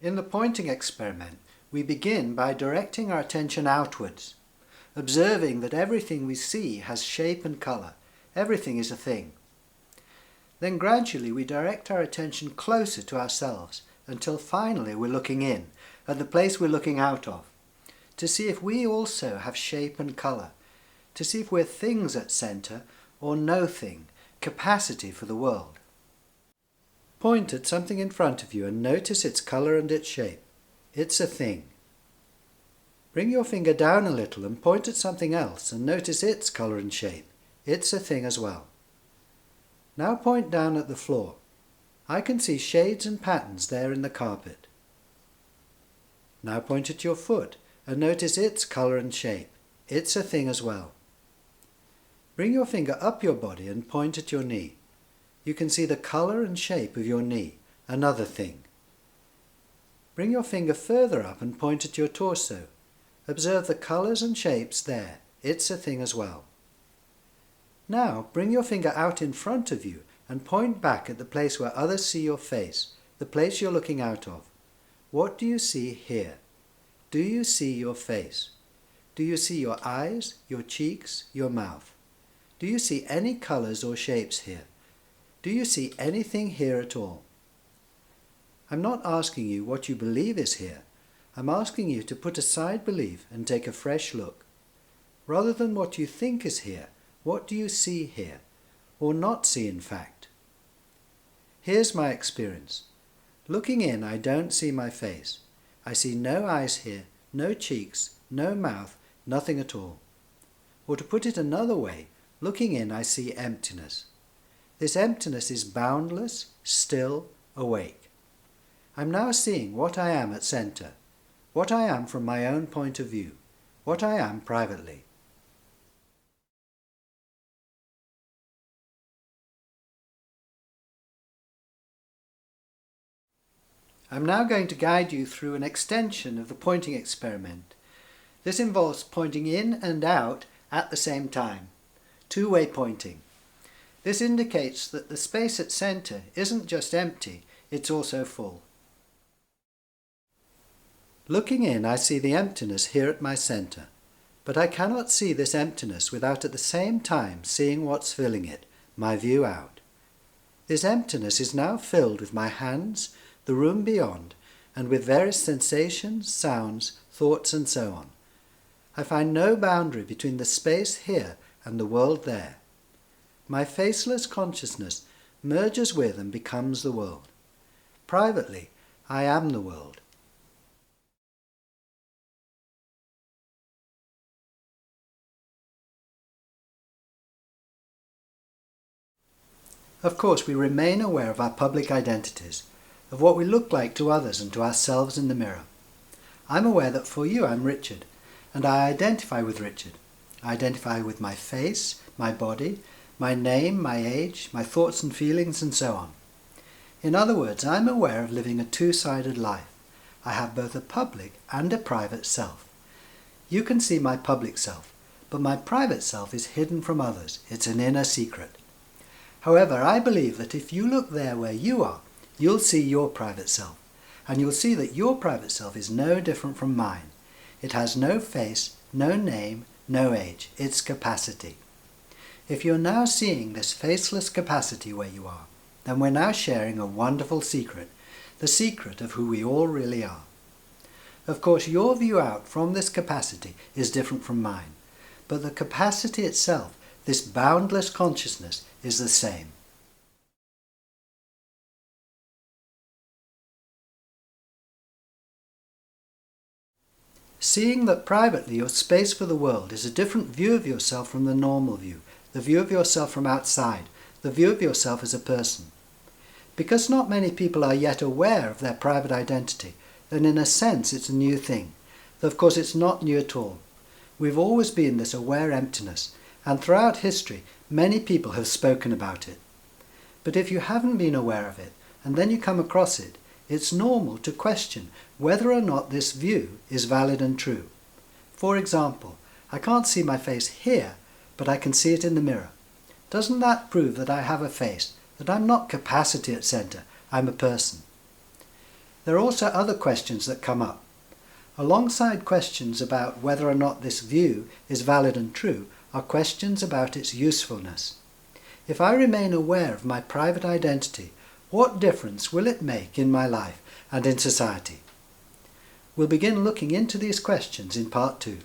In the pointing experiment, we begin by directing our attention outwards, observing that everything we see has shape and colour. Everything is a thing. Then gradually we direct our attention closer to ourselves until finally we're looking in, at the place we're looking out of, to see if we also have shape and colour, to see if we're things at centre or no thing, capacity for the world. Point at something in front of you and notice its colour and its shape. It's a thing. Bring your finger down a little and point at something else and notice its colour and shape. It's a thing as well. Now point down at the floor. I can see shades and patterns there in the carpet. Now point at your foot and notice its colour and shape. It's a thing as well. Bring your finger up your body and point at your knee. You can see the colour and shape of your knee, another thing. Bring your finger further up and point at your torso. Observe the colours and shapes there. It's a thing as well. Now bring your finger out in front of you and point back at the place where others see your face, the place you're looking out of. What do you see here? Do you see your face? Do you see your eyes, your cheeks, your mouth? Do you see any colours or shapes here? Do you see anything here at all? I'm not asking you what you believe is here. I'm asking you to put aside belief and take a fresh look. Rather than what you think is here, what do you see here? Or not see, in fact? Here's my experience. Looking in, I don't see my face. I see no eyes here, no cheeks, no mouth, nothing at all. Or to put it another way, looking in, I see emptiness. This emptiness is boundless, still, awake. I'm now seeing what I am at centre, what I am from my own point of view, what I am privately. I'm now going to guide you through an extension of the pointing experiment. This involves pointing in and out at the same time, two-way pointing. This indicates that the space at centre isn't just empty, it's also full. Looking in, I see the emptiness here at my centre, but I cannot see this emptiness without at the same time seeing what's filling it, my view out. This emptiness is now filled with my hands, the room beyond, and with various sensations, sounds, thoughts and so on. I find no boundary between the space here and the world there. My faceless consciousness merges with and becomes the world. Privately, I am the world. Of course, we remain aware of our public identities, of what we look like to others and to ourselves in the mirror. I'm aware that for you I'm Richard, and I identify with Richard. I identify with my face, my body, my name, my age, my thoughts and feelings, and so on. In other words, I'm aware of living a two-sided life. I have both a public and a private self. You can see my public self, but my private self is hidden from others. It's an inner secret. However, I believe that if you look there where you are, you'll see your private self, and you'll see that your private self is no different from mine. It has no face, no name, no age. It's capacity. If you're now seeing this faceless capacity where you are, then we're now sharing a wonderful secret, the secret of who we all really are. Of course, your view out from this capacity is different from mine, but the capacity itself, this boundless consciousness, is the same. Seeing that privately your space for the world is a different view of yourself from the normal view, the view of yourself from outside, the view of yourself as a person. Because not many people are yet aware of their private identity, then in a sense it's a new thing, though of course it's not new at all. We've always been this aware emptiness, and throughout history many people have spoken about it. But if you haven't been aware of it, and then you come across it, it's normal to question whether or not this view is valid and true. For example, I can't see my face here, but I can see it in the mirror. Doesn't that prove that I have a face, that I'm not capacity at centre, I'm a person? There are also other questions that come up. Alongside questions about whether or not this view is valid and true are questions about its usefulness. If I remain aware of my private identity, what difference will it make in my life and in society? We'll begin looking into these questions in part 2.